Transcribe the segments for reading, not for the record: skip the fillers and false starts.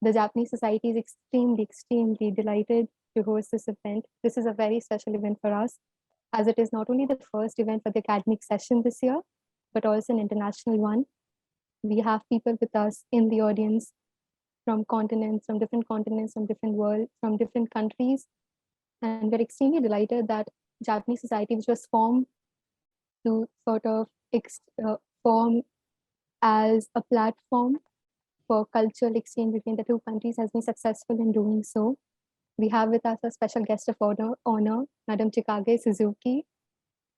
The Japanese society is extremely delighted to host this event. This is a very special event for us, as it is not only the first event for the academic session this year, but also an international one. We have people with us in the audience from different continents, from different world, from different countries. And we're extremely delighted that Japanese society, which was formed to sort of form as a platform for cultural exchange between the two countries, has been successful in doing so. We have with us a special guest of honor, Madam Chikage Suzuki,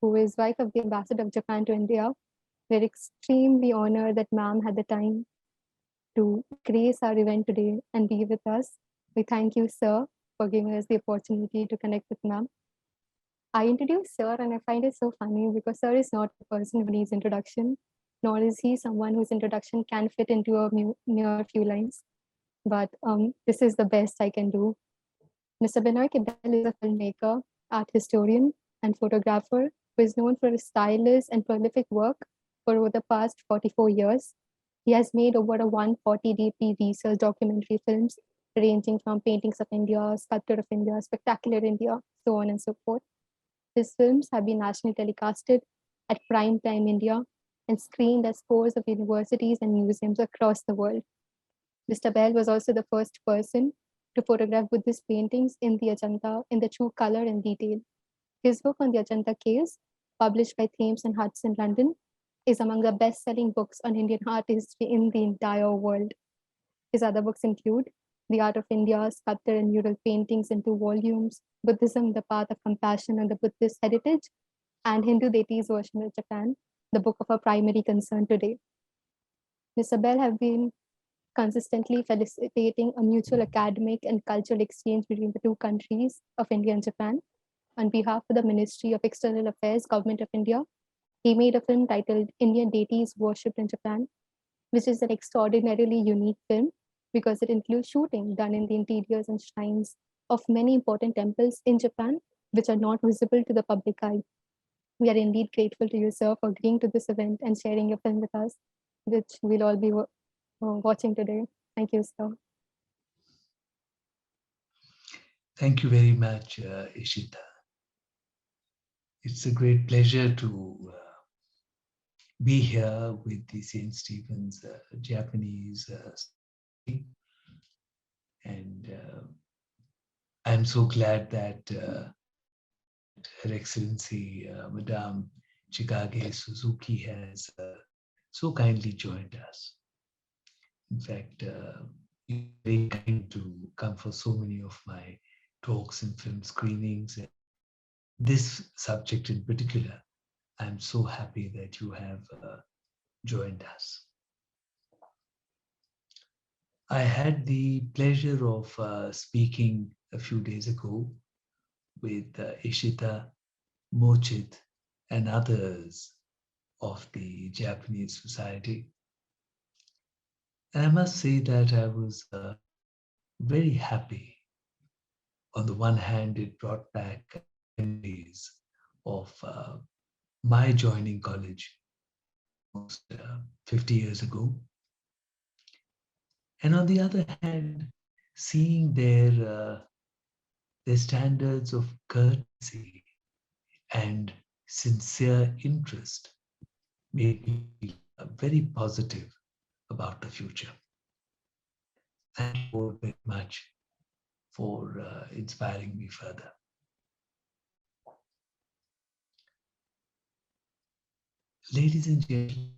who is wife of the ambassador of Japan to India. We're extremely honored that ma'am had the time to grace our event today and be with us. We thank you, sir, for giving us the opportunity to connect with ma'am. I introduced sir, and I find it so funny because sir is not a person who needs introduction, nor is he someone whose introduction can fit into a mere few lines. But this is the best I can do. Mr. Benoy is a filmmaker, art historian, and photographer who is known for his stylish and prolific work for over the past 44 years. He has made over 140 deeply researched documentary films ranging from Paintings of India, Sculpture of India, Spectacular India, so on and so forth. His films have been nationally telecasted at prime time India and screened at scores of universities and museums across the world. Mr. Behl was also the first person to photograph Buddhist paintings in the Ajanta in the true color and detail. His book on the Ajanta caves, published by Thames and Hudson, London, is among the best-selling books on Indian art history in the entire world. His other books include The Art of India, Sculpture and Mural Paintings in 2 volumes, Buddhism, The Path of Compassion and the Buddhist Heritage, and Hindu Deities version of Japan, the book of our primary concern today. Mr. Behl have been consistently facilitating a mutual academic and cultural exchange between the two countries of India and Japan. On behalf of the Ministry of External Affairs, Government of India, he made a film titled Indian Deities Worshipped in Japan, which is an extraordinarily unique film because it includes shooting done in the interiors and shrines of many important temples in Japan, which are not visible to the public eye. We are indeed grateful to you, sir, for agreeing to this event and sharing your film with us, which we'll all be watching today. Thank you, sir. Thank you very much, Ishita. It's a great pleasure to be here with the St. Stephen's Japanese and I'm so glad that Her Excellency Madame Chikage Suzuki has so kindly joined us. In fact, you're very kind to come for so many of my talks and film screenings. And this subject in particular, I'm so happy that you have joined us. I had the pleasure of speaking a few days ago with Ishita, Mochit, and others of the Japanese society. And I must say that I was very happy. On the one hand, it brought back memories of my joining college almost 50 years ago. And on the other hand, seeing their standards of courtesy and sincere interest made me feel very positive about the future. Thank you all very much for inspiring me further. Ladies and gentlemen,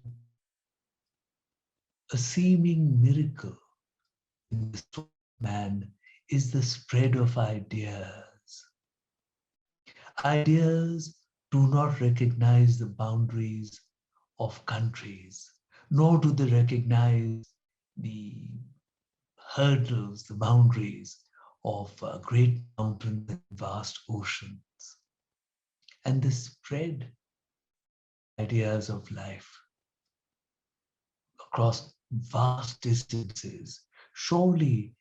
a seeming miracle in the soul of man is the spread of ideas. Ideas do not recognize the boundaries of countries, nor do they recognize the hurdles, the boundaries of great mountains and vast oceans. And the spread ideas of life across vast distances surely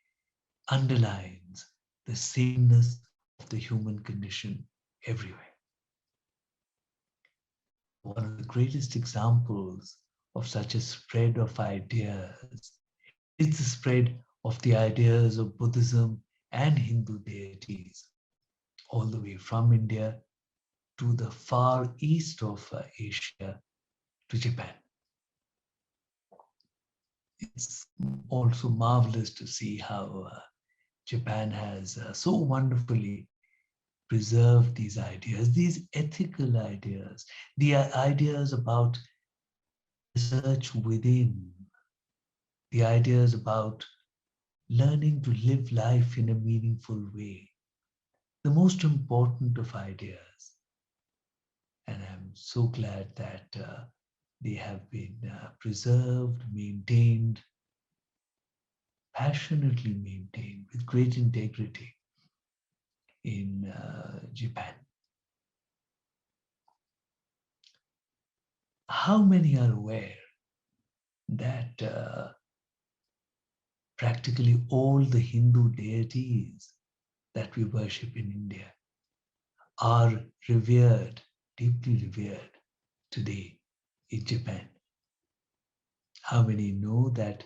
underlines the sameness of the human condition everywhere. One of the greatest examples of such a spread of ideas is the spread of the ideas of Buddhism and Hindu deities, all the way from India to the far east of Asia to Japan. It's also marvelous to see how Japan has so wonderfully preserved these ideas, these ethical ideas, the ideas about research within, the ideas about learning to live life in a meaningful way, the most important of ideas. And I'm so glad that they have been preserved, maintained, passionately maintained with great integrity in Japan. How many are aware that practically all the Hindu deities that we worship in India are revered, deeply revered today in Japan? How many know that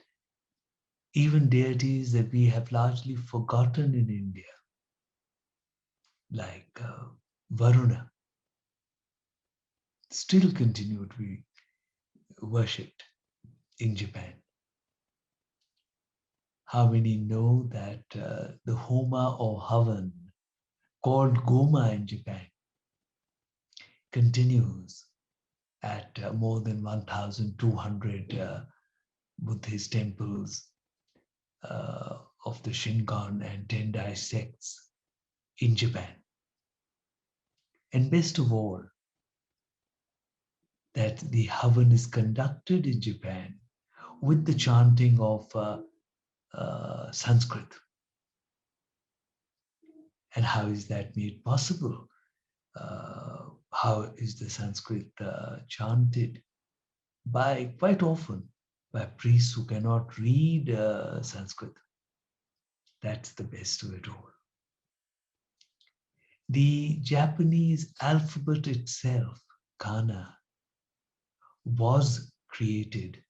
even deities that we have largely forgotten in India, like Varuna, still continue to be worshipped in Japan? How many know that the Homa or Havan, called Goma in Japan, continues at more than 1,200 Buddhist temples of the Shingon and Tendai sects in Japan? And best of all, that the Havan is conducted in Japan with the chanting of Sanskrit. And how is that made possible? How is the Sanskrit chanted? By quite often by priests who cannot read Sanskrit. That's the best of it all. The Japanese alphabet itself, kana, was created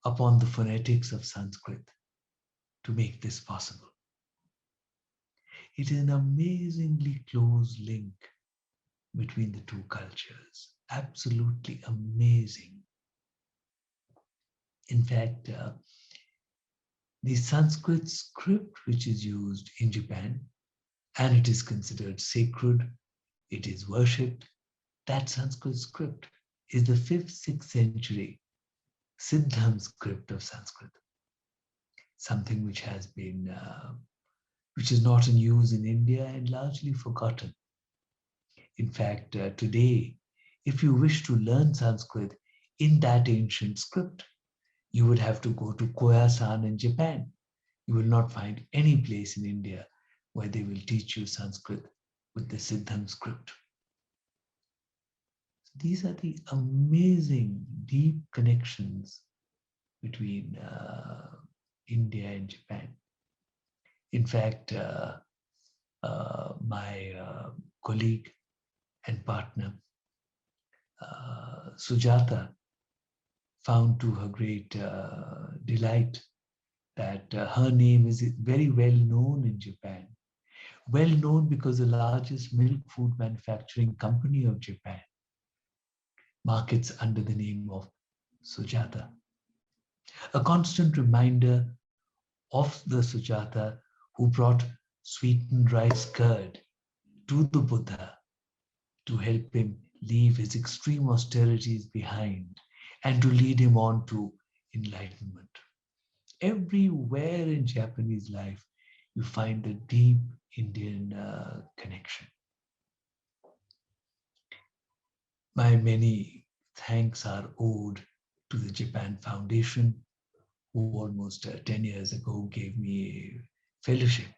upon the phonetics of Sanskrit to make this possible. It is an amazingly close link between the two cultures. Absolutely amazing. In fact, the Sanskrit script which is used in Japan, and it is considered sacred, it is worshipped, that Sanskrit script is the 5th, 6th century Siddham script of Sanskrit. Something which has been, which is not in use in India and largely forgotten. In fact, today, if you wish to learn Sanskrit in that ancient script, you would have to go to Koyasan in Japan. You will not find any place in India where they will teach you Sanskrit with the Siddham script. These are the amazing, deep connections between India and Japan. In fact, my colleague and partner, Sujata, found to her great delight that her name is very well known in Japan. Well known because the largest milk food manufacturing company of Japan markets under the name of Sujata. A constant reminder of the Sujata who brought sweetened rice curd to the Buddha to help him leave his extreme austerities behind and to lead him on to enlightenment. Everywhere in Japanese life, you find the deep Indian connection. My many thanks are owed to the Japan Foundation, who almost 10 years ago gave me a fellowship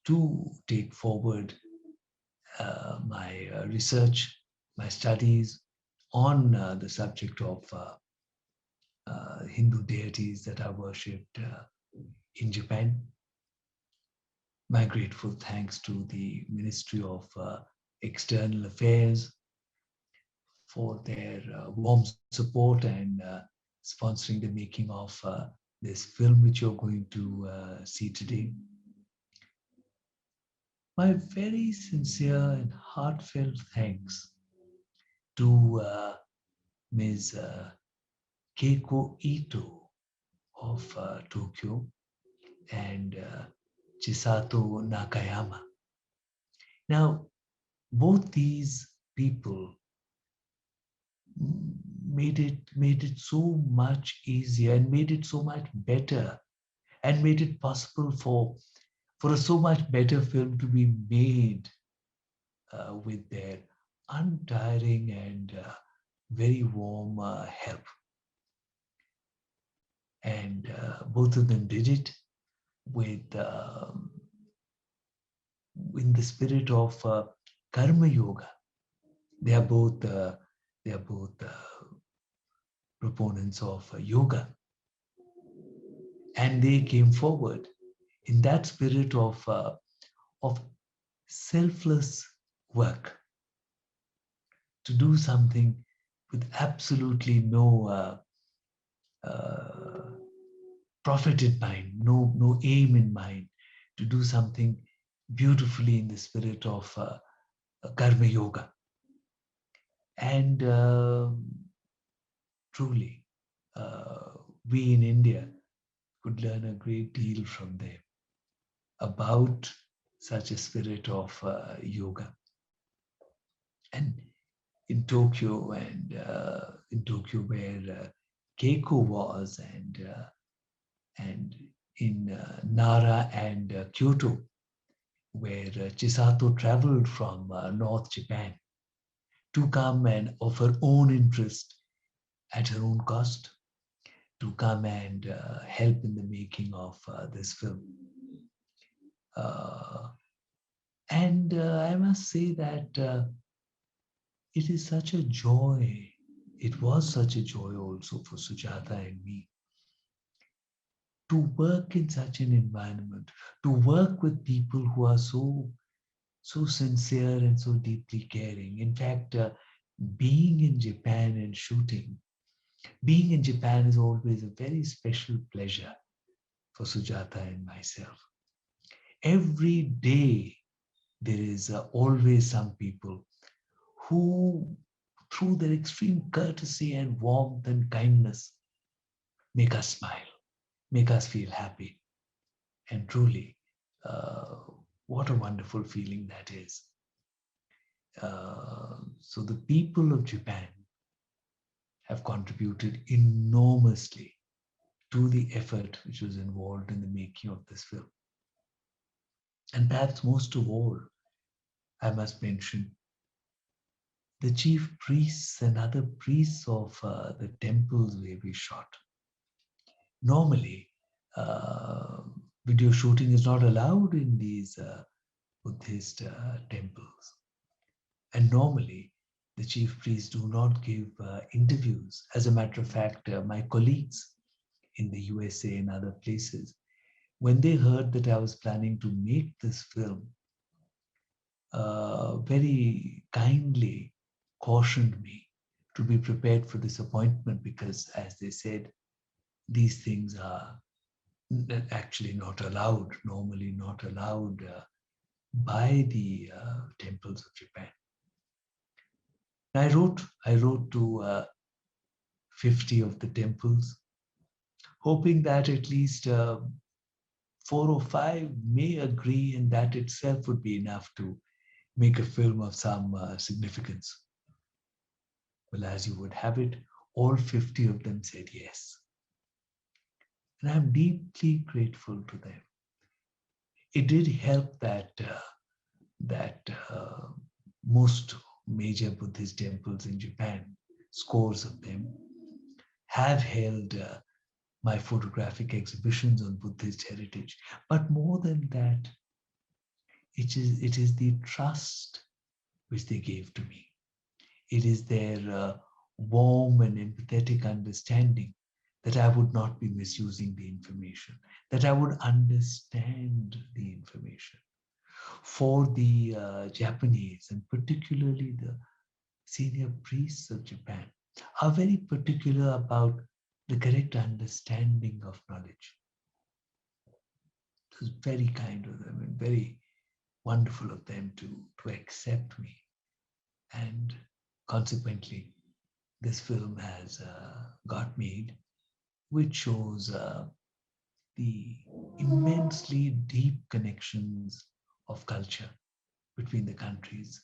to take forward my research, my studies on the subject of Hindu deities that are worshipped in Japan. My grateful thanks to the Ministry of External Affairs for their warm support and sponsoring the making of this film which you're going to see today. My very sincere and heartfelt thanks to Ms. Keiko Ito of Tokyo and Chisato Nakayama. Now, both these people made it so much easier and made it so much better and made it possible for a so much better film to be made with their untiring and very warm help. And both of them did it with in the spirit of karma yoga. They are both proponents of yoga, and they came forward in that spirit of selfless work to do something with absolutely no profit in mind, no aim in mind, to do something beautifully in the spirit of karma yoga. And truly, we in India could learn a great deal from them about such a spirit of yoga. And in Tokyo where Keiko was, and in Nara and Kyoto, where Chisato traveled from North Japan to come and of her own interest at her own cost to come and help in the making of this film. And I must say that it is such a joy. It was such a joy also for Sujata and me to work in such an environment, to work with people who are so sincere and so deeply caring. In fact, being in Japan and shooting, being in Japan is always a very special pleasure for Sujata and myself. Every day there is always some people who, through their extreme courtesy and warmth and kindness, make us smile, make us feel happy. And truly, what a wonderful feeling that is. So the people of Japan have contributed enormously to the effort which was involved in the making of this film. And perhaps most of all, I must mention the chief priests and other priests of the temples where we shot. Normally, video shooting is not allowed in these Buddhist temples. And normally, the chief priests do not give interviews. As a matter of fact, my colleagues in the USA and other places, when they heard that I was planning to make this film, very kindly cautioned me to be prepared for disappointment because, as they said, these things are actually not allowed, normally not allowed by the temples of Japan. I wrote to 50 of the temples, hoping that at least 4 or 5 may agree, and that itself would be enough to make a film of some significance. Well, as you would have it, all 50 of them said yes. And I'm deeply grateful to them. It did help that most major Buddhist temples in Japan, scores of them, have held my photographic exhibitions on Buddhist heritage. But more than that, it is the trust which they gave to me. It is their warm and empathetic understanding that I would not be misusing the information, that I would understand the information. For the Japanese, and particularly the senior priests of Japan, are very particular about the correct understanding of knowledge. It was very kind of them and very wonderful of them to accept me. And consequently, this film has got made, which shows the immensely deep connections of culture between the countries,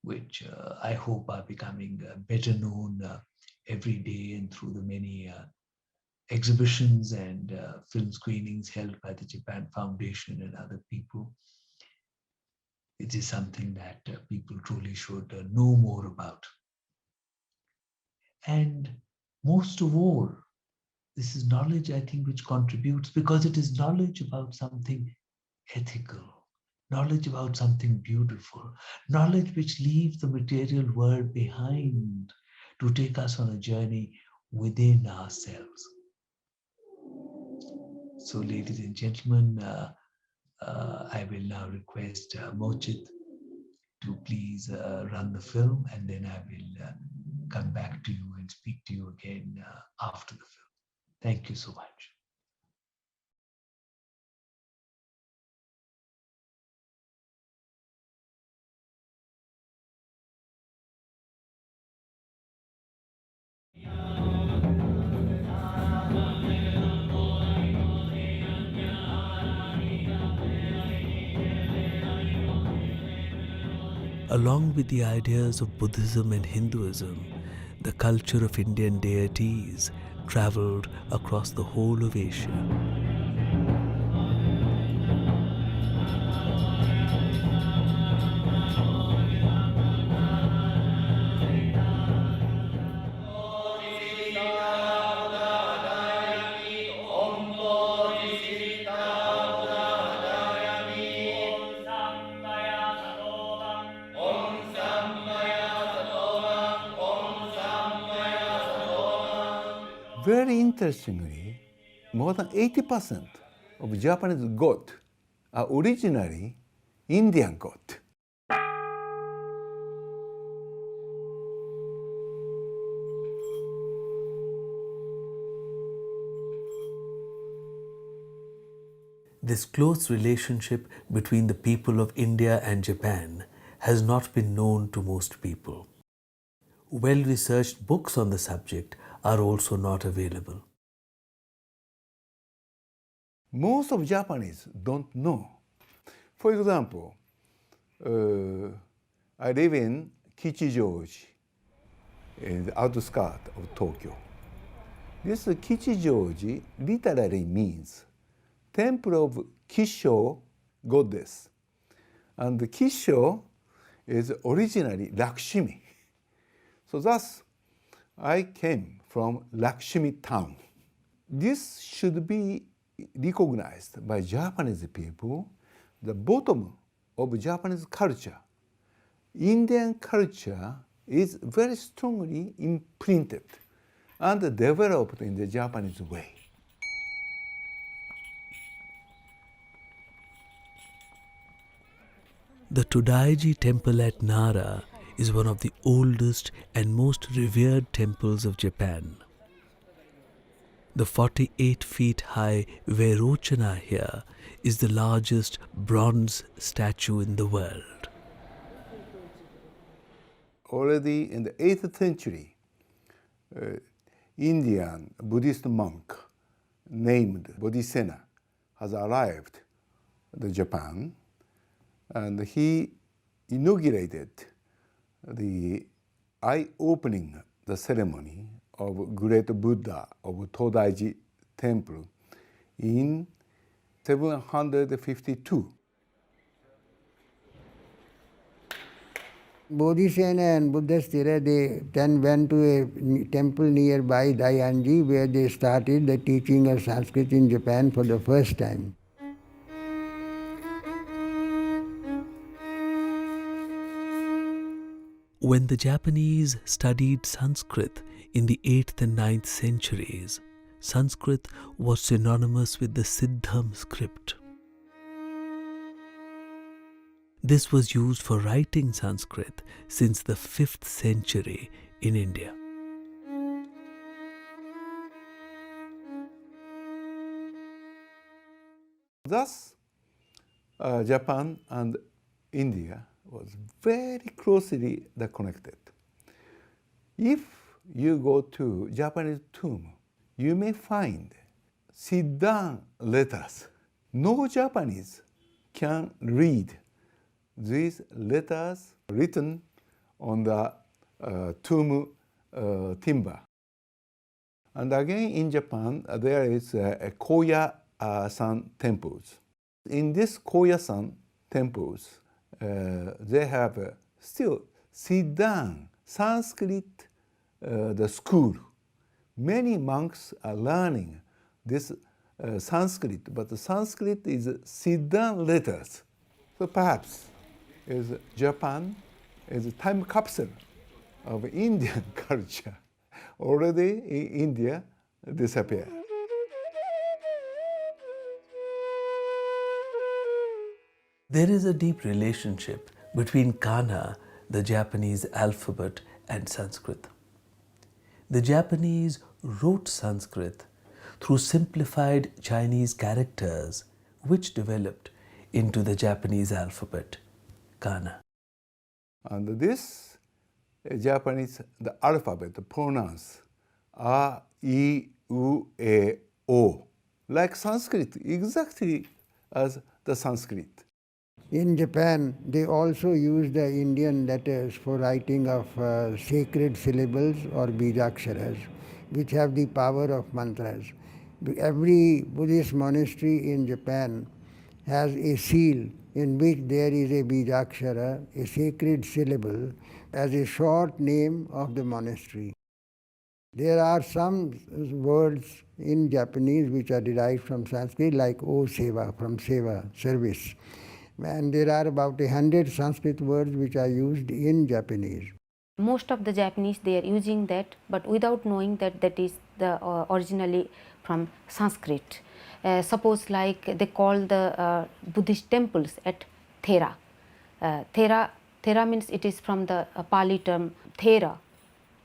which I hope are becoming better known every day and through the many exhibitions and film screenings held by the Japan Foundation and other people. It is something that people truly should know more about. And most of all, this is knowledge, I think, which contributes because it is knowledge about something ethical, knowledge about something beautiful, knowledge which leaves the material world behind to take us on a journey within ourselves. So, ladies and gentlemen, I will now request Mochit to please run the film, and then I will come back to you and speak to you again after the film. Thank you so much. Along with the ideas of Buddhism and Hinduism, the culture of Indian deities traveled across the whole of Asia. Very interestingly, more than 80% of Japanese Govt are originally Indian Govt. This close relationship between the people of India and Japan has not been known to most people. Well-researched books on the subject are also not available. Most of Japanese don't know. For example, I live in Kichijoji, in the outskirts of Tokyo. This Kichijoji literally means Temple of Kisho Goddess. And Kisho is originally Lakshmi. So thus, I came from Lakshmi town. This should be recognized by Japanese people, the bottom of Japanese culture. Indian culture is very strongly imprinted and developed in the Japanese way. The Todaiji temple at Nara is one of the oldest and most revered temples of Japan. The 48 feet high Vairochana here is the largest bronze statue in the world. Already in the 8th century, Indian Buddhist monk named Bodhisena has arrived to Japan, and he inaugurated the eye-opening the ceremony of Great Buddha of Todaiji Temple in 752. Bodhisena and Buddhasthira, they then went to a temple nearby Dayanji, where they started the teaching of Sanskrit in Japan for the first time. When the Japanese studied Sanskrit in the 8th and 9th centuries, Sanskrit was synonymous with the Siddham script. This was used for writing Sanskrit since the 5th century in India. Thus, Japan and India was very closely connected. If you go to Japanese tomb, you may find Siddham letters. No Japanese can read these letters written on the tomb timber. And again in Japan, there is a Koya-san temples. In this Koya-san temples, they have still Siddham, Sanskrit, the school. Many monks are learning this Sanskrit, but the Sanskrit is Siddham letters. So perhaps Japan is a time capsule of Indian culture. Already India disappeared. There is a deep relationship between Kana, the Japanese alphabet, and Sanskrit. The Japanese wrote Sanskrit through simplified Chinese characters which developed into the Japanese alphabet, Kana. And this Japanese, the alphabet, the pronouns, A, I, U, E, O, like Sanskrit, exactly as the Sanskrit. In Japan, they also use the Indian letters for writing of sacred syllables or Beejaksharas, which have the power of mantras. Every Buddhist monastery in Japan has a seal in which there is a Beejakshara, a sacred syllable, as a short name of the monastery. There are some words in Japanese which are derived from Sanskrit, like O Seva, from Seva, service. And there are about 100 Sanskrit words which are used in Japanese. Most of the Japanese, they are using that, but without knowing that that is the originally from Sanskrit. Suppose like they call the Buddhist temples at Thera. Thera means it is from the Pali term Thera,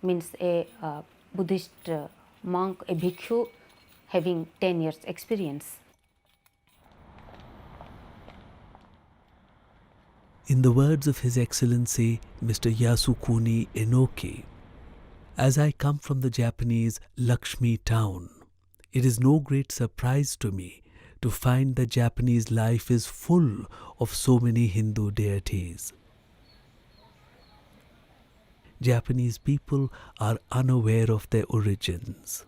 means a Buddhist monk, a bhikshu having 10 years experience. In the words of His Excellency Mr. Yasukuni Enoki, as I come from the Japanese Lakshmi town, it is no great surprise to me to find that Japanese life is full of so many Hindu deities. Japanese people are unaware of their origins.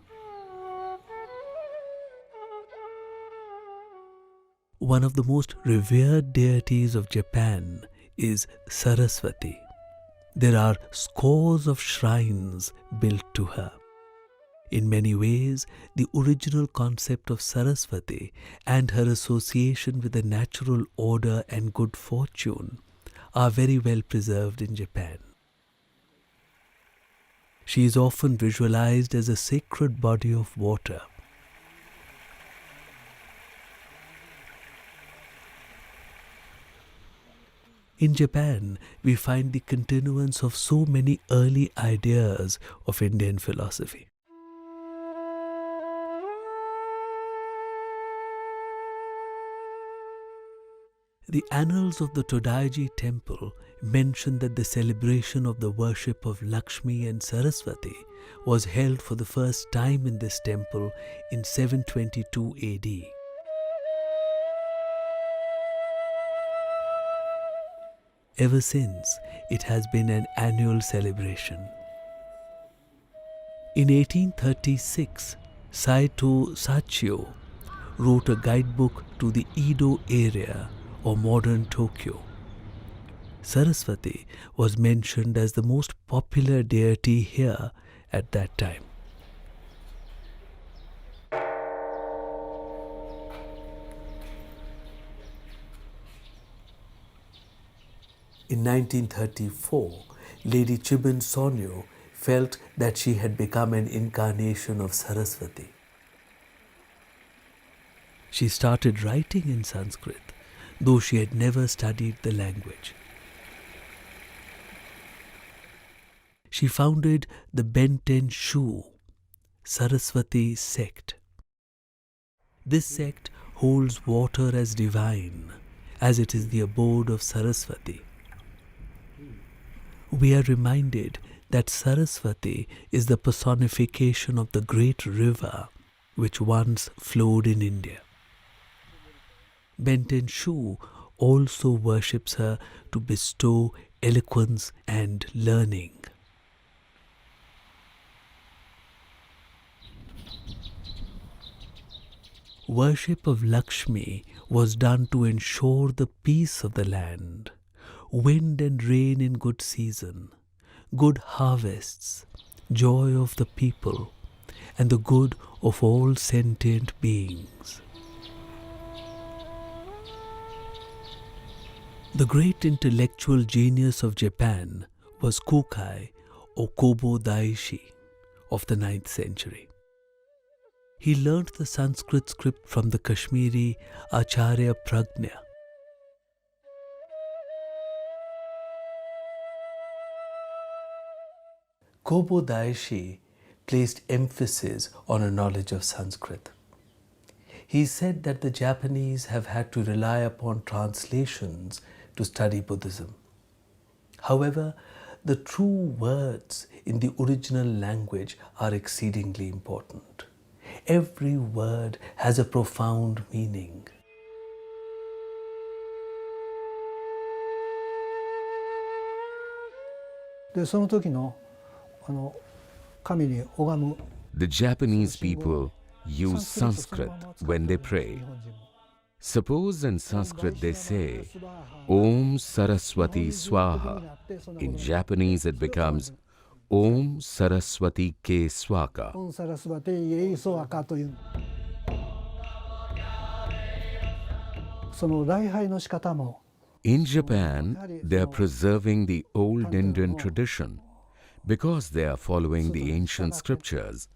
One of the most revered deities of Japan is Saraswati. There are scores of shrines built to her. In many ways, the original concept of Saraswati and her association with the natural order and good fortune are very well preserved in Japan. She is often visualized as a sacred body of water. In Japan, we find the continuance of so many early ideas of Indian philosophy. The annals of the Todaiji temple mention that the celebration of the worship of Lakshmi and Saraswati was held for the first time in this temple in 722 AD. Ever since, it has been an annual celebration. In 1836, Saito Sachio wrote a guidebook to the Edo area or modern Tokyo. Saraswati was mentioned as the most popular deity here at that time. In 1934, Lady Chiben Sonyo felt that she had become an incarnation of Saraswati. She started writing in Sanskrit, though she had never studied the language. She founded the Benten Shu Saraswati sect. This sect holds water as divine, as it is the abode of Saraswati. We are reminded that Saraswati is the personification of the great river which once flowed in India. Benten Shu also worships her to bestow eloquence and learning. Worship of Lakshmi was done to ensure the peace of the land, wind and rain in good season, good harvests, joy of the people, and the good of all sentient beings. The great intellectual genius of Japan was Kukai or Kobo Daishi of the 9th century. He learnt the Sanskrit script from the Kashmiri Acharya Prajna. Kobo Daishi placed emphasis on a knowledge of Sanskrit. He said that the Japanese have had to rely upon translations to study Buddhism. However, the true words in the original language are exceedingly important. Every word has a profound meaning. The Japanese people use Sanskrit when they pray. Suppose in Sanskrit they say, Om Saraswati Swaha. In Japanese it becomes Om Saraswati Ke Swaka. In Japan, they are preserving the old Indian tradition because they are following the ancient scriptures.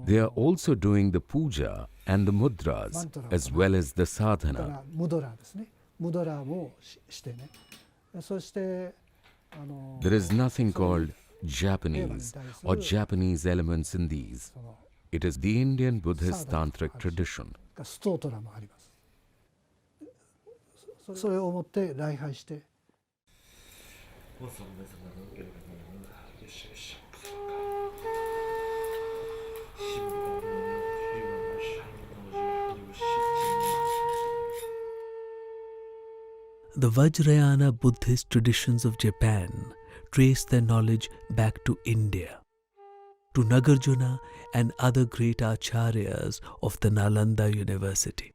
They are also doing the puja and the mudras as well as the sadhana. There is nothing called Japanese or Japanese elements in these. It is the Indian Buddhist tantric tradition. The Vajrayana Buddhist traditions of Japan trace their knowledge back to India, to Nagarjuna and other great acharyas of the Nalanda University.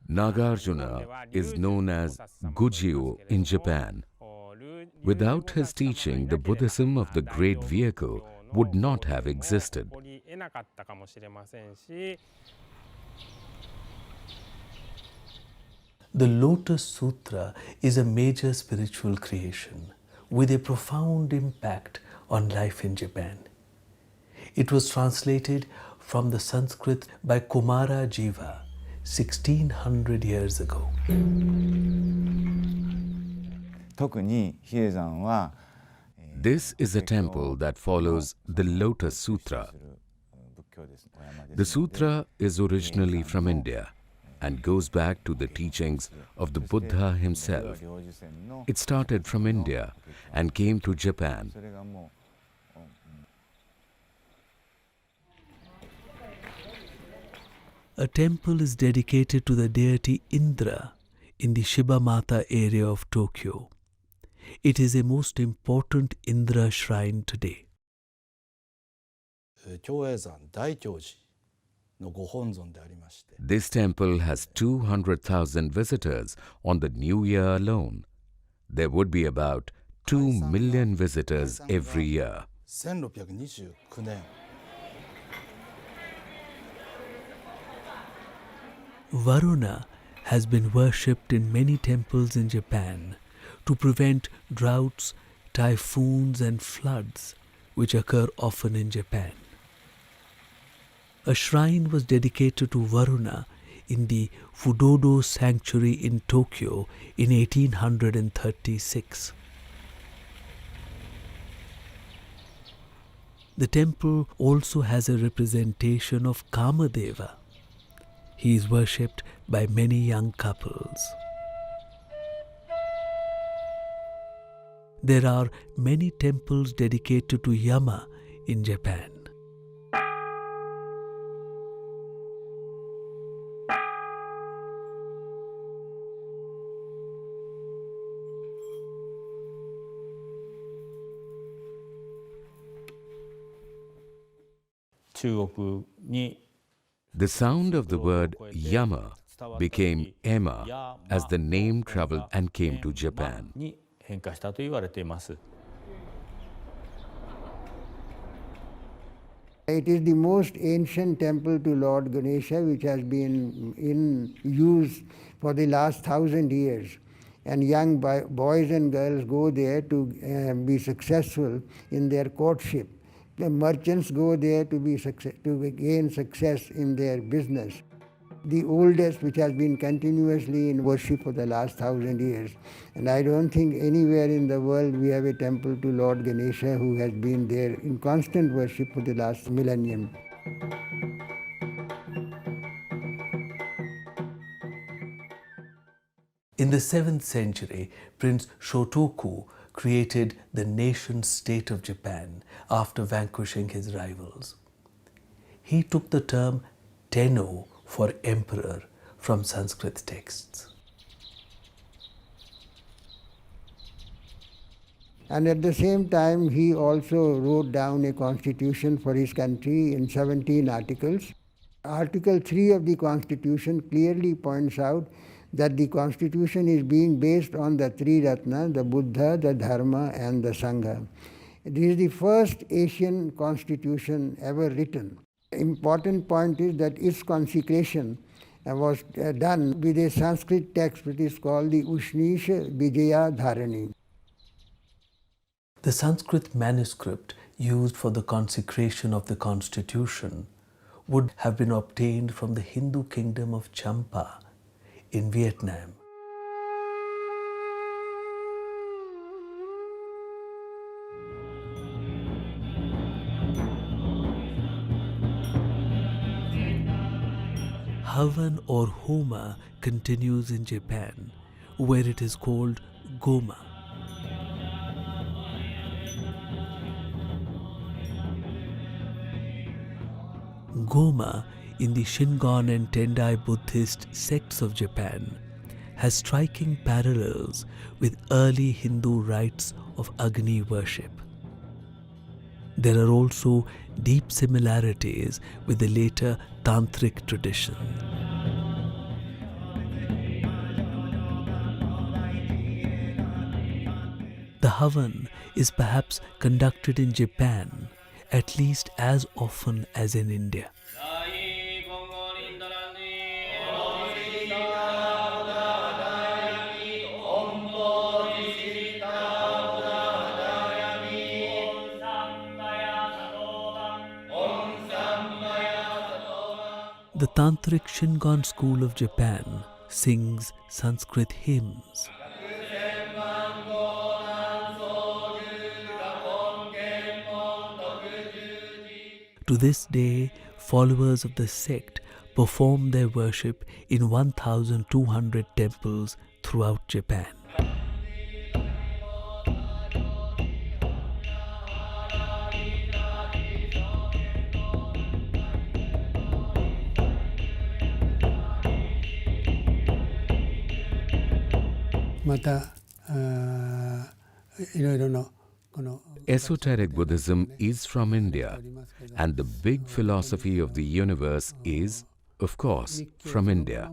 Nagarjuna is known as Gujio in Japan. Without his teaching, the Buddhism of the Great Vehicle would not have existed. The Lotus Sutra is a major spiritual creation with a profound impact on life in Japan. It was translated from the Sanskrit by Kumara Jiva 1600 years ago. This is a temple that follows the Lotus Sutra. The sutra is originally from India and goes back to the teachings of the Buddha himself. It started from India and came to Japan. A temple is dedicated to the deity Indra in the Shibamata area of Tokyo. It is a most important Indra shrine today. This temple has 200,000 visitors on the New Year alone. There would be about 2 million visitors every year. Varuna has been worshipped in many temples in Japan to prevent droughts, typhoons and floods which occur often in Japan. A shrine was dedicated to Varuna in the Fudodo Sanctuary in Tokyo in 1836. The temple also has a representation of Kamadeva. He is worshipped by many young couples. There are many temples dedicated to Yama in Japan. The sound of the word Yama became Ema as the name traveled and came to Japan. It is the most ancient temple to Lord Ganesha, which has been in use for the last 1,000 years. And young boys and girls go there to be successful in their courtship. The merchants go there to gain success in their business. The oldest, which has been continuously in worship for the last 1,000 years. And I don't think anywhere in the world we have a temple to Lord Ganesha who has been there in constant worship for the last millennium. In the 7th century, Prince Shotoku created the nation-state of Japan after vanquishing his rivals. He took the term Tenno for emperor from Sanskrit texts. And at the same time, he also wrote down a constitution for his country in 17 articles. Article 3 of the constitution clearly points out that the constitution is being based on the three Ratna, the Buddha, the Dharma and the Sangha. This is the first Asian constitution ever written. Important point is that its consecration was done with a Sanskrit text which is called the Ushnisha Vijaya Dharani. The Sanskrit manuscript used for the consecration of the constitution would have been obtained from the Hindu kingdom of Champa in Vietnam. Havan or Homa continues in Japan, where it is called Goma. Goma in the Shingon and Tendai Buddhist sects of Japan has striking parallels with early Hindu rites of Agni worship. There are also deep similarities with the later Tantric tradition. The Havan is perhaps conducted in Japan at least as often as in India. The Tantric Shingon school of Japan sings Sanskrit hymns. To this day, followers of the sect perform their worship in 1,200 temples throughout Japan. Esoteric Buddhism is from India, and the big philosophy of the universe is, of course, from India.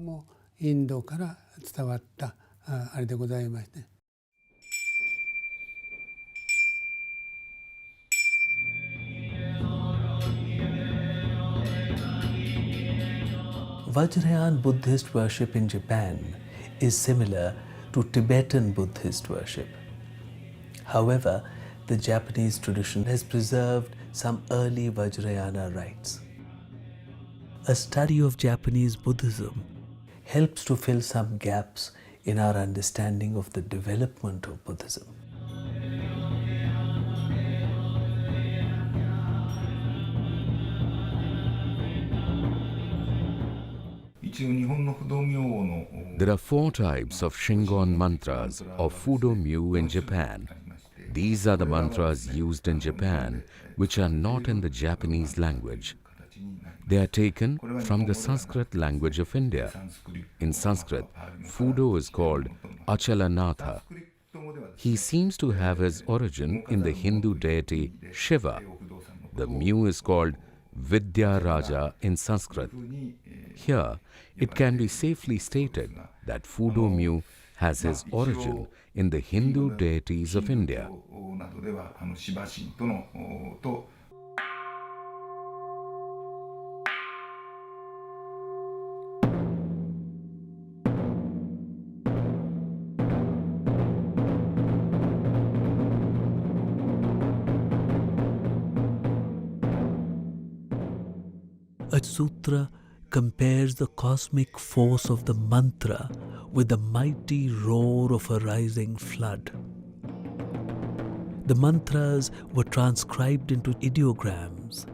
Vajrayana Buddhist worship in Japan is similar to Tibetan Buddhist worship. However, the Japanese tradition has preserved some early Vajrayana rites. A study of Japanese Buddhism helps to fill some gaps in our understanding of the development of Buddhism. 一応日本の不動明王の There are 4 types of Shingon mantras of Fudo Myu in Japan. These are the mantras used in Japan which are not in the Japanese language. They are taken from the Sanskrit language of India. In Sanskrit, Fudo is called Achalanatha. He seems to have his origin in the Hindu deity Shiva. The Myu is called Vidya Raja in Sanskrit. Here, it can be safely stated that Fudo Myu has his origin in the Hindu deities of India. A sutra compares the cosmic force of the mantra with the mighty roar of a rising flood. The mantras were transcribed into ideograms,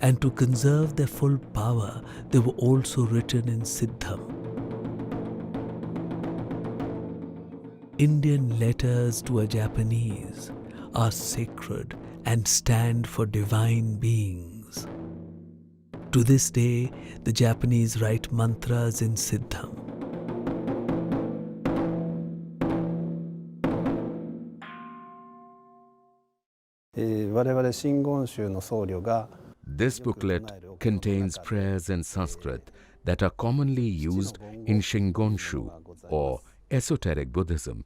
and to conserve their full power, they were also written in Siddham. Indian letters to a Japanese are sacred and stand for divine beings. To this day, the Japanese write mantras in Siddham. This booklet contains prayers in Sanskrit that are commonly used in Shingonshu or esoteric Buddhism.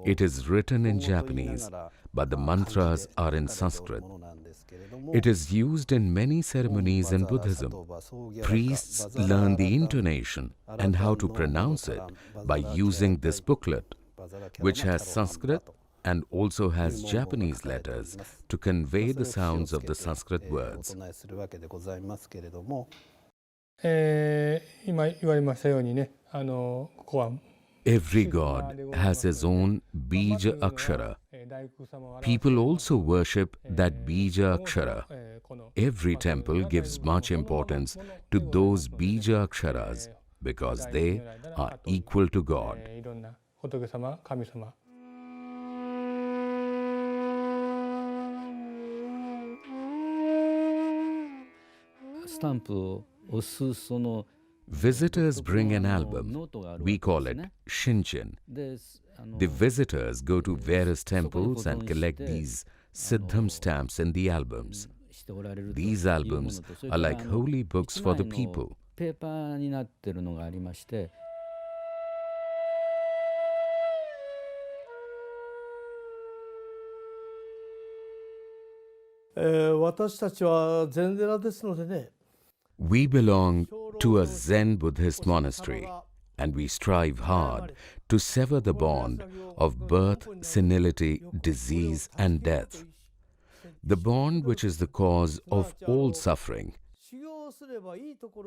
It is written in Japanese, but the mantras are in Sanskrit. It is used in many ceremonies in Buddhism. Priests learn the intonation and how to pronounce it by using this booklet, which has Sanskrit and also has Japanese letters to convey the sounds of the Sanskrit words. 今言われましたようにね、ここは Every god has his own Beejakshara. People also worship that Beejakshara. Every temple gives much importance to those Beejaksharas because they are equal to God. いろんな仏様、神様。スタンプを押すその Visitors bring an album. We call it Shinchin. The visitors go to various temples and collect these Siddham stamps in the albums. These albums are like holy books for the people. ペーパーになってるのがありまして、私たちは禅寺ですのでね。 We belong to a Zen Buddhist monastery, and we strive hard to sever the bond of birth, senility, disease, and death. The bond which is the cause of all suffering.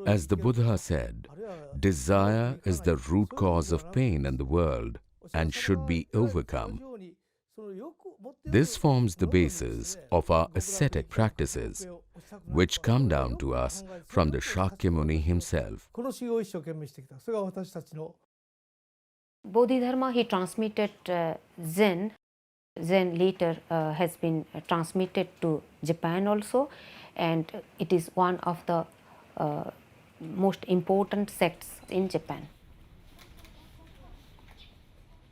As the Buddha said, desire is the root cause of pain in the world and should be overcome. This forms the basis of our ascetic practices, which come down to us from the Shakyamuni himself. Bodhidharma, he transmitted Zen. Zen later has been transmitted to Japan also, and it is one of the most important sects in Japan.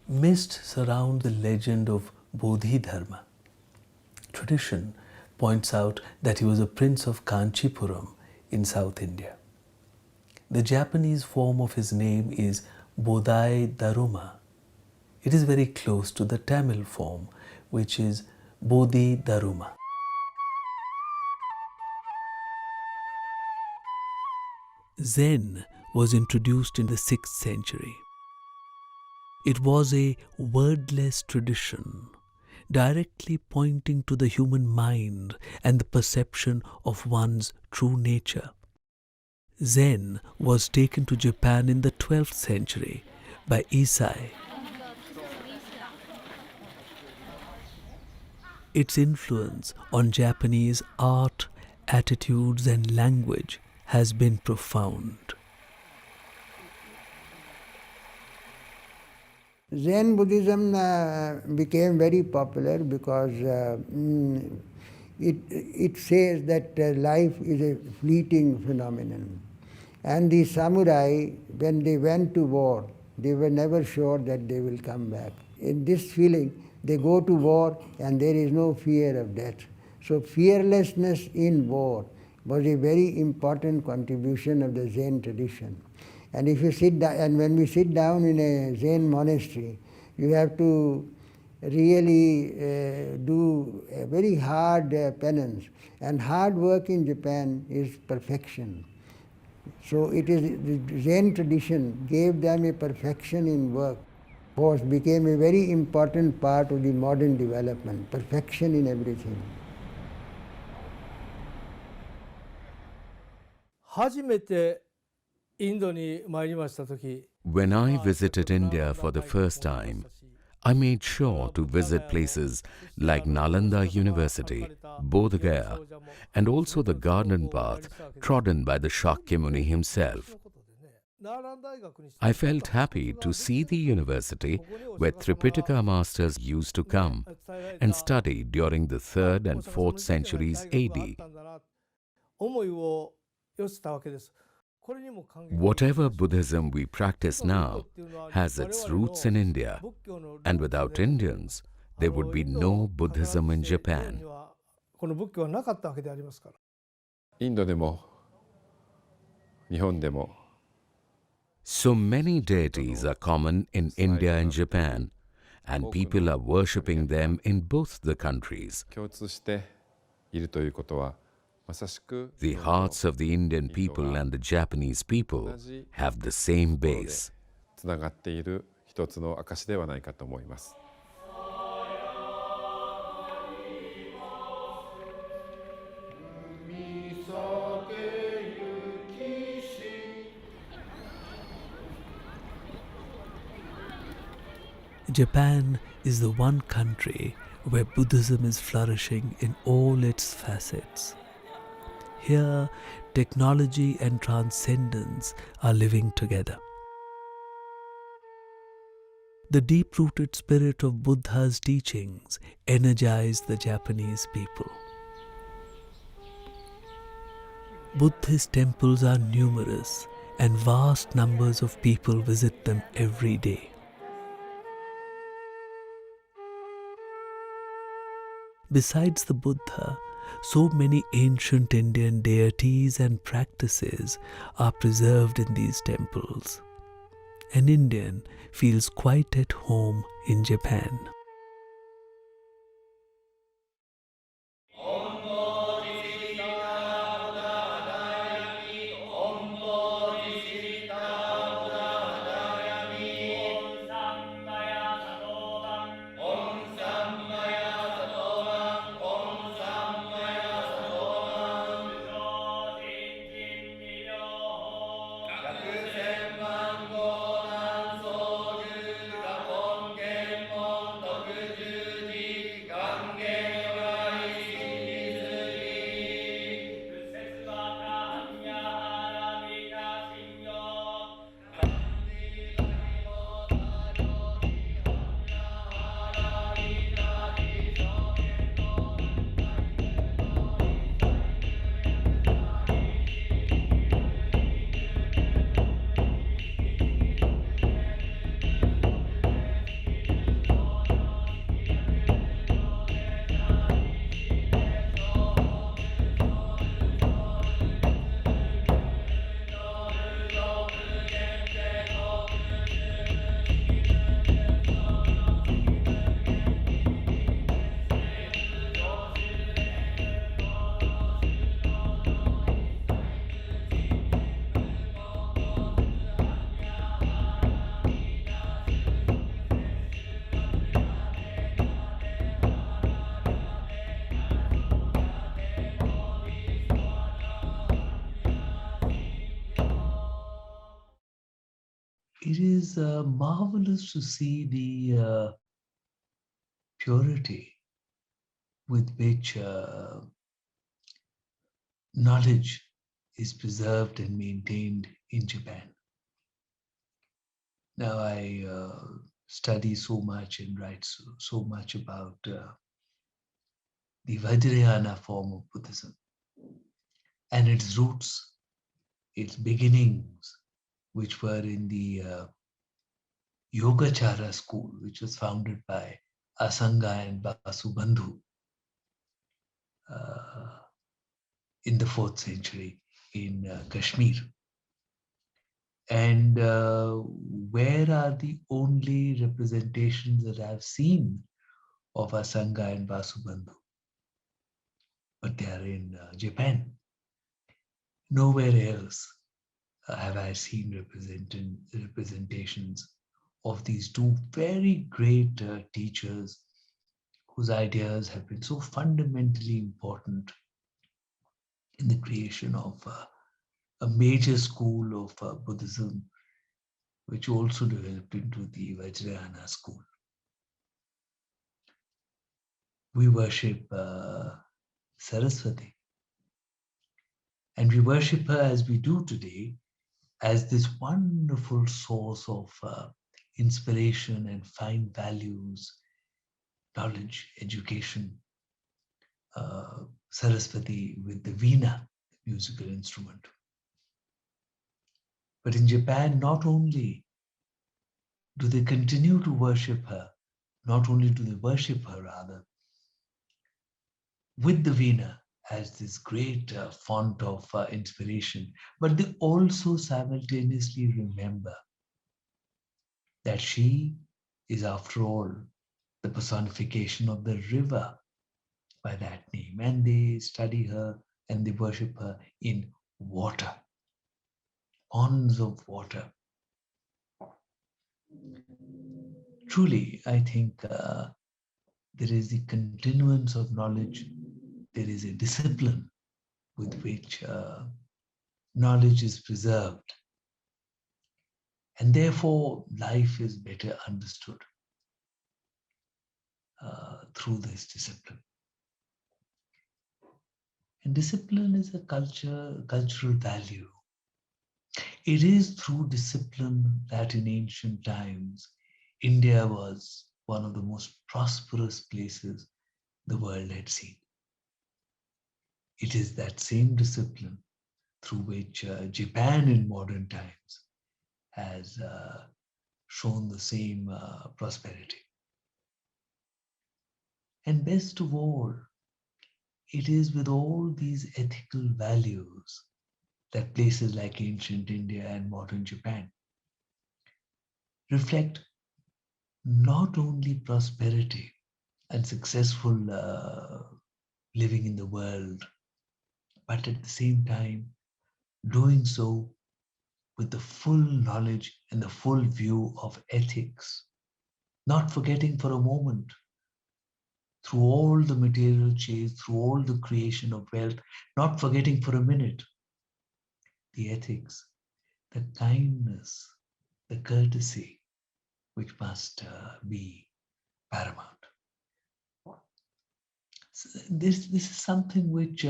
Mist surround the legend of Bodhidharma. Tradition points out that he was a prince of Kanchipuram in South India. The Japanese form of his name is Bodhai Daruma. It is very close to the Tamil form, which is Bodhi Daruma. Zen was introduced in the 6th century. It was a wordless tradition, directly pointing to the human mind and the perception of one's true nature. Zen was taken to Japan in the 12th century by Isai. Its influence on Japanese art, attitudes, and language has been profound. Zen Buddhism became very popular because it says that life is a fleeting phenomenon. And the samurai, when they went to war, they were never sure that they will come back. In this feeling, they go to war and there is no fear of death. So fearlessness in war was a very important contribution of the Zen tradition. And if you sit down, and when we sit down in a Zen monastery, you have to really do a very hard penance. And hard work in Japan is perfection. So it is the Zen tradition gave them a perfection in work, which became a very important part of the modern development, perfection in everything. 初めてインドに参りました時、 When I visited India for the first time, I made sure to visit places like Nalanda University, Bodh Gaya, and also the garden path trodden by the Shakyamuni himself. I felt happy to see the university where Tripitaka masters used to come and study during the 3rd and 4th centuries AD. Whatever Buddhism we practice now has its roots in India, and without Indians, there would be no Buddhism in Japan. この仏教はなかったわけでありますから。インドでも日本でも So many deities are common in India and Japan, and people are worshipping them in both the countries. 共通しているということはまさしく The hearts of the Indian people and the Japanese people have the same base. つながっている一つの証ではないかと思います。Japan is the one country where Buddhism is flourishing in all its facets. Here, technology and transcendence are living together. The deep-rooted spirit of Buddha's teachings energized the Japanese people. Buddhist temples are numerous, and vast numbers of people visit them every day. Besides the Buddha, so many ancient Indian deities and practices are preserved in these temples. An Indian feels quite at home in Japan. it is marvelous to see the purity with which knowledge is preserved and maintained in Japan. Now I study so much and write so much about the Vajrayana form of Buddhism and its roots, its beginnings, which were in the Yogacara school, which was founded by Asanga and Vasubandhu in the 4th century in Kashmir. And where are the only representations that I've seen of Asanga and Vasubandhu? But they are in Japan. Nowhere else have I seen representations of these two very great teachers whose ideas have been so fundamentally important in the creation of a major school of Buddhism, which also developed into the Vajrayana school. We worship Saraswati, and we worship her as we do today as this wonderful source of inspiration and fine values, knowledge, education. Saraswati with the veena, musical instrument. But in Japan, not only do they continue to worship her, not only do they worship her rather, with the veena as this great font of inspiration, but they also simultaneously remember that she is, after all, the personification of the river by that name, and they study her and they worship her in water, ponds of water. Truly, I think there is the continuance of knowledge. There is a discipline with which knowledge is preserved, and therefore life is better understood through this discipline. And discipline is a cultural value. It is through discipline that in ancient times, India was one of the most prosperous places the world had seen. It is that same discipline through which Japan in modern times has shown the same prosperity. And best of all, it is with all these ethical values that places like ancient India and modern Japan reflect not only prosperity and successful living in the world, but at the same time doing so with the full knowledge and the full view of ethics, not forgetting for a moment, through all the material change, through all the creation of wealth, not forgetting for a minute the ethics, the kindness, the courtesy, which must be paramount. So this is something which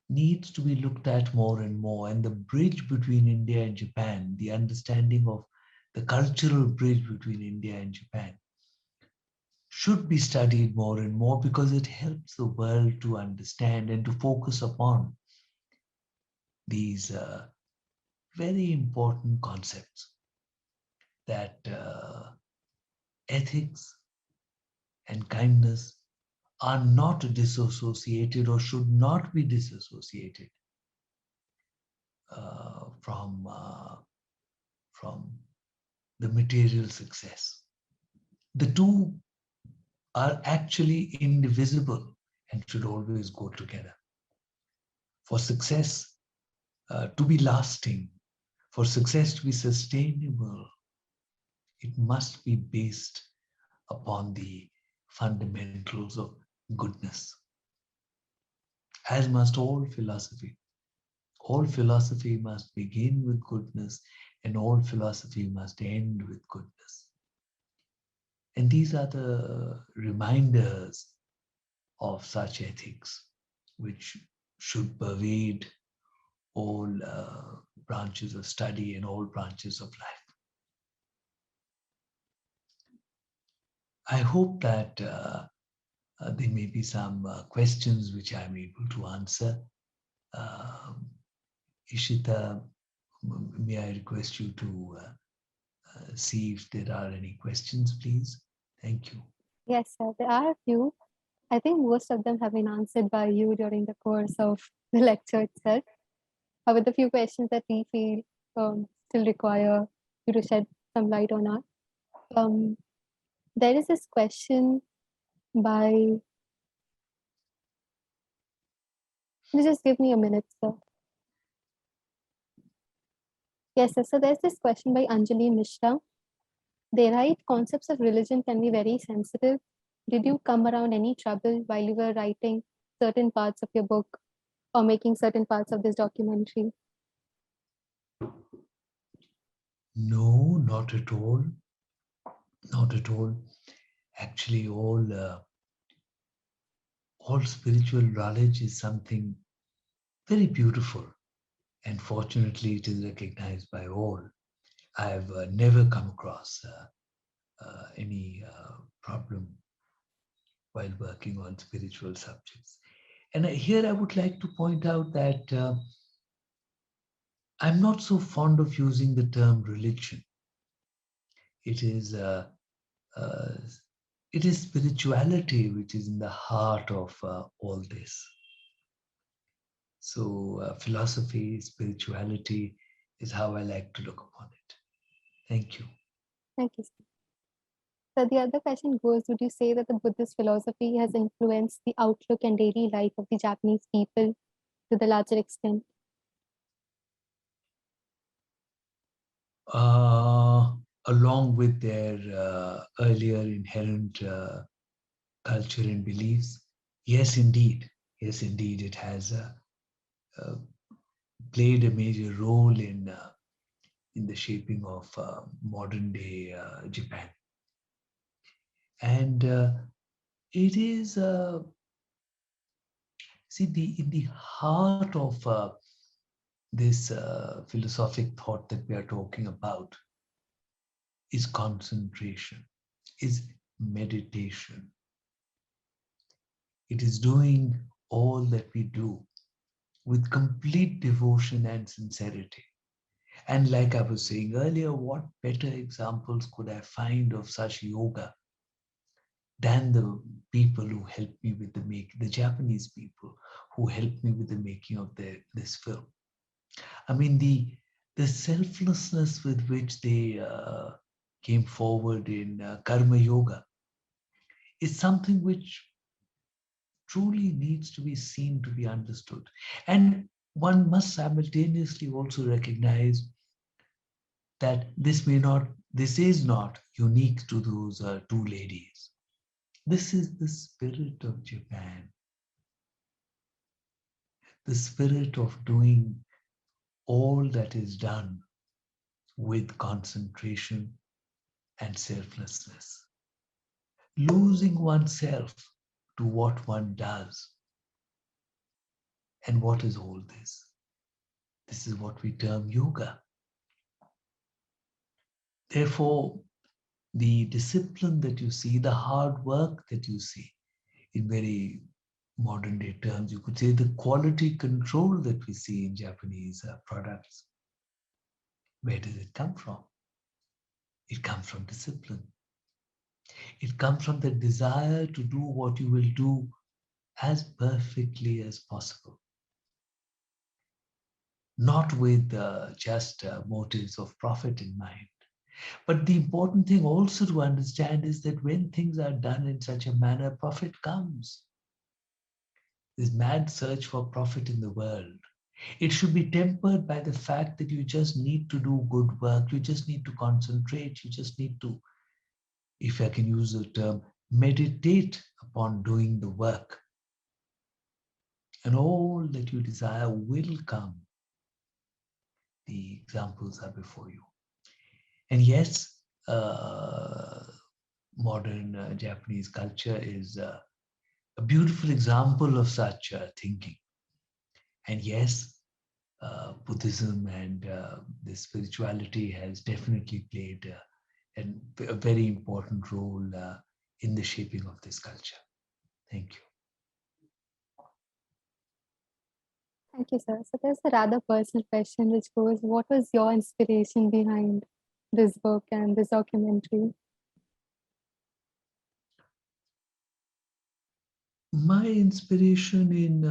needs to be looked at more and more, and the bridge between India and Japan, the understanding of the cultural bridge between India and Japan, should be studied more and more, because it helps the world to understand and to focus upon these very important concepts that ethics and kindness are not disassociated or should not be disassociated from the material success. The two are actually indivisible and should always go together. For success to be lasting, for success to be sustainable, it must be based upon the fundamentals of goodness, as must all philosophy. All philosophy must begin with goodness and all philosophy must end with goodness. And these are the reminders of such ethics, which should pervade all branches of study and all branches of life. I hope that there may be some questions which I'm able to answer. Ishita, may I request you to see if there are any questions, please? Thank you. Yes, sir. There are a few. I think most of them have been answered by you during the course of the lecture itself. With a few questions that we feel still require you to shed some light on us. There is this question by, just give me a minute, sir. Yes, sir. So there's this question by Anjali Mishra. They write, concepts of religion can be very sensitive. Did you come around any trouble while you were writing certain parts of your book or making certain parts of this documentary? No, not at all. Not at all. Actually, all spiritual knowledge is something very beautiful, and fortunately, it is recognized by all. I have never come across any problem while working on spiritual subjects. And here I would like to point out that I'm not so fond of using the term religion. It is spirituality which is in the heart of all this. So philosophy, spirituality is how I like to look upon it. Thank you. Thank you, sir. So the other question goes, would you say that the Buddhist philosophy has influenced the outlook and daily life of the Japanese people to the larger extent? Along with their earlier inherent culture and beliefs, yes, indeed. Yes, indeed, it has played a major role in the shaping of modern day Japan. And it is, in the heart of this philosophic thought that we are talking about is concentration, is meditation. It is doing all that we do with complete devotion and sincerity. And like I was saying earlier, what better examples could I find of such yoga than the people who helped me with the Japanese people who helped me with the making of this film. I mean, the selflessness with which they came forward in karma yoga is something which truly needs to be seen, to be understood. And one must simultaneously also recognize that this is not unique to those two ladies. This is the spirit of Japan, the spirit of doing all that is done with concentration and selflessness, losing oneself to what one does. And what is all this? This is what we term yoga. Therefore, the discipline that you see, the hard work that you see, in very modern day terms, you could say the quality control that we see in Japanese products, where does it come from? It comes from discipline. It comes from the desire to do what you will do as perfectly as possible. Not with just motives of profit in mind. But the important thing also to understand is that when things are done in such a manner, profit comes. This mad search for profit in the world. It should be tempered by the fact that you just need to do good work. You just need to concentrate. You just need to, if I can use the term, meditate upon doing the work. And all that you desire will come. The examples are before you. And yes, modern Japanese culture is a beautiful example of such thinking. And yes, Buddhism and the spirituality has definitely played a very important role in the shaping of this culture. Thank you. Thank you, sir. So there's a rather personal question which goes, what was your inspiration behind this book and this documentary? My inspiration in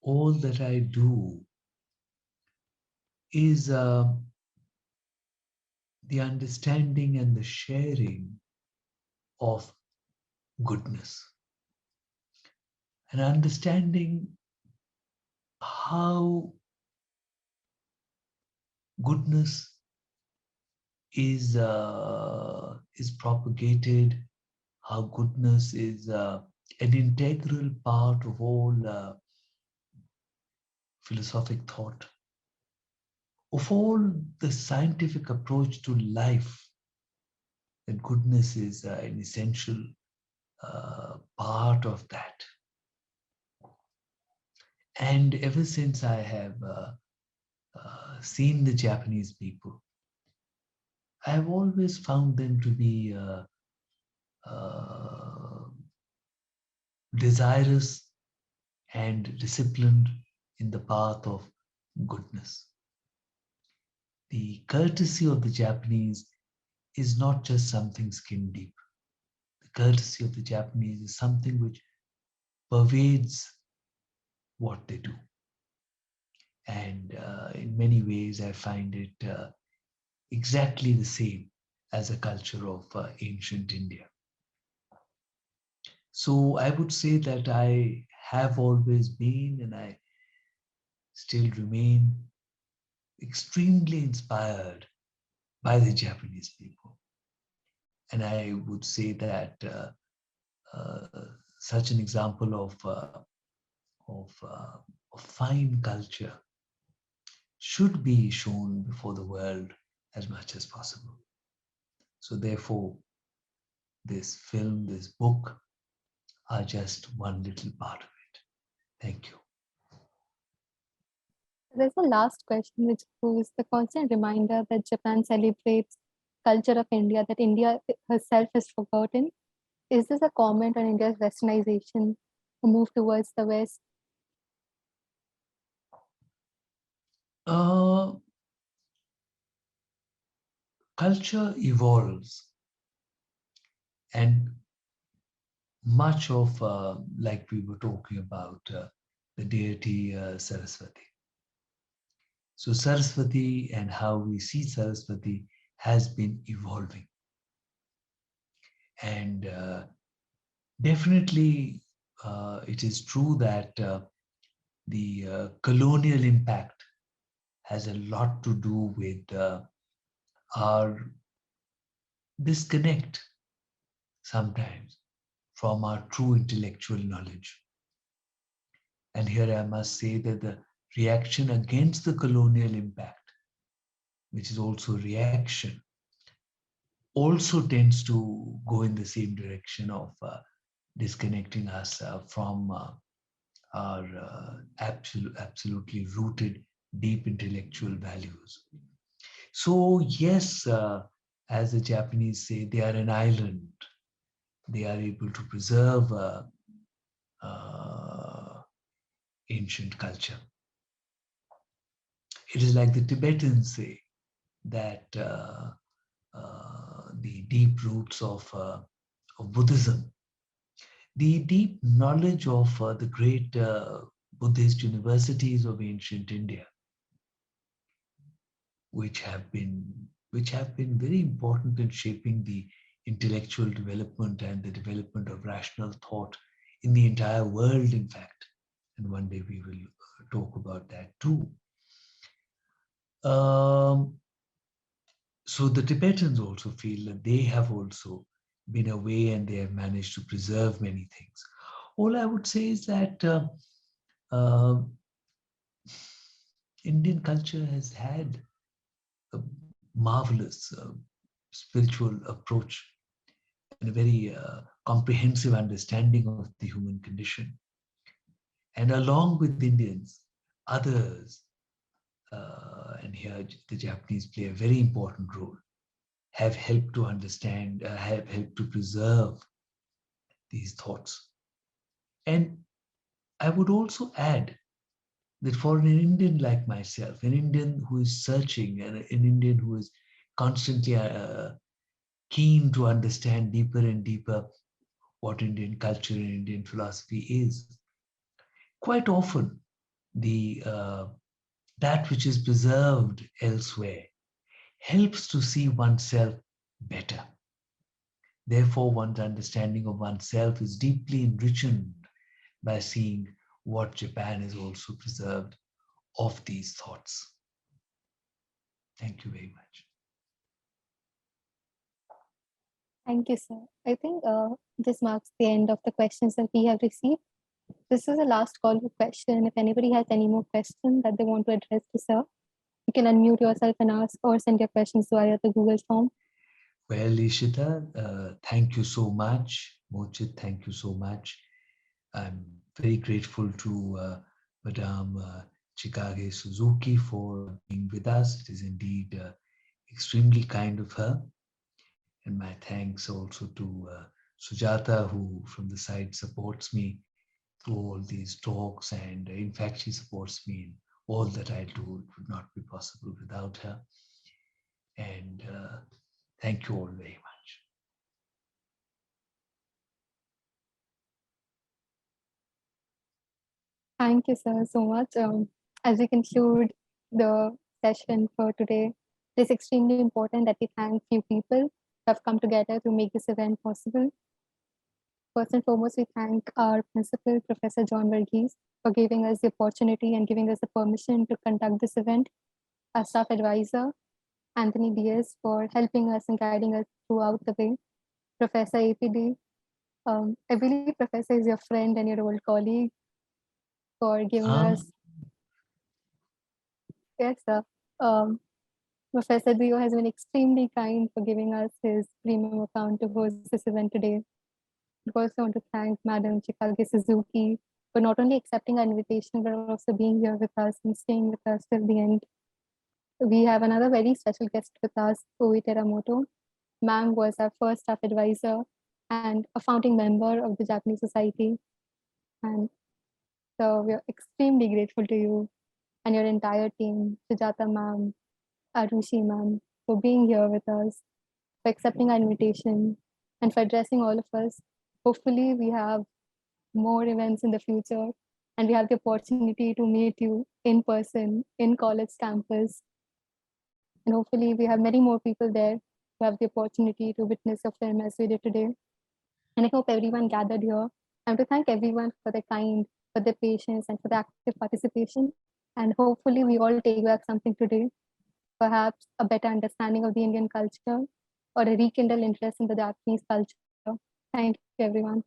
all that I do is the understanding and the sharing of goodness, and understanding how goodness is propagated, how goodness is an integral part of all philosophic thought, of all the scientific approach to life. That goodness is an essential part of that. And ever since I have seen the Japanese people, I have always found them to be desirous and disciplined in the path of goodness. The courtesy of the Japanese is not just something skin deep. The courtesy of the Japanese is something which pervades what they do. And in many ways, I find it exactly the same as a culture of ancient India. So I would say that I have always been, and I still remain, extremely inspired by the Japanese people. And I would say that such an example of fine culture should be shown before the world as much as possible. So therefore, this film, this book, are just one little part of it. Thank you. There's a last question which goes, the constant reminder that Japan celebrates culture of India, that India herself is forgotten. Is this a comment on India's westernization, a move towards the West? Culture evolves, and much of, like we were talking about, the deity Saraswati. So Saraswati and how we see Saraswati has been evolving. And definitely it is true that the colonial impact has a lot to do with our disconnect sometimes from our true intellectual knowledge. And here I must say that the reaction against the colonial impact, which is also reaction, also tends to go in the same direction of disconnecting us from our absolutely rooted deep intellectual values. So yes, as the Japanese say, they are an island. They are able to preserve ancient culture. It is like the Tibetans say that the deep roots of Buddhism, the deep knowledge of the great Buddhist universities of ancient India, which have been very important in shaping the intellectual development and the development of rational thought in the entire world, in fact. And one day we will talk about that too. So the Tibetans also feel that they have also been away and they have managed to preserve many things. All I would say is that Indian culture has had marvelous spiritual approach and a very comprehensive understanding of the human condition. And along with Indians, others, and here the Japanese play a very important role, have helped to understand, have helped to preserve these thoughts. And I would also add that for an Indian like myself, an Indian who is searching and an Indian who is constantly keen to understand deeper and deeper what Indian culture and Indian philosophy is, quite often the that which is preserved elsewhere helps to see oneself better. Therefore, one's understanding of oneself is deeply enriched by seeing what Japan has also preserved of these thoughts. Thank you very much. Thank you, sir. I think this marks the end of the questions that we have received. This is the last call for question. If anybody has any more questions that they want to address to sir, you can unmute yourself and ask or send your questions via the Google form. Well, Ishita, thank you so much. Mochit, thank you so much. I'm very grateful to Madame Chikage Suzuki for being with us. It is indeed extremely kind of her. And my thanks also to Sujata, who from the side supports me through all these talks. And in fact, she supports me in all that I do. It would not be possible without her. And thank you all very much. Thank you, sir, so much. As we conclude the session for today, it is extremely important that we thank few people who have come together to make this event possible. First and foremost, we thank our principal, Professor John Verghese, for giving us the opportunity and giving us the permission to conduct this event. Our staff advisor, Anthony Diaz, for helping us and guiding us throughout the way. Professor APD, I believe Professor is your friend and your old colleague, for giving us. Yes, sir. Professor Dio has been extremely kind for giving us his premium account to host this event today. I also want to thank Madam Chikage Suzuki for not only accepting our invitation, but also being here with us and staying with us till the end. We have another very special guest with us, Ovi Teramoto. Ma'am was our first staff advisor and a founding member of the Japanese Society. And so we are extremely grateful to you and your entire team, Sujata ma'am, Arushi ma'am, for being here with us, for accepting our invitation, and for addressing all of us. Hopefully, we have more events in the future, and we have the opportunity to meet you in person, in college campus. And hopefully, we have many more people there who have the opportunity to witness a film as we did today. And I hope everyone gathered here. And to thank everyone for their kind, for their patience, and for the active participation. And hopefully, we all take back something today, perhaps a better understanding of the Indian culture or a rekindled interest in the Japanese culture. Thank you, everyone.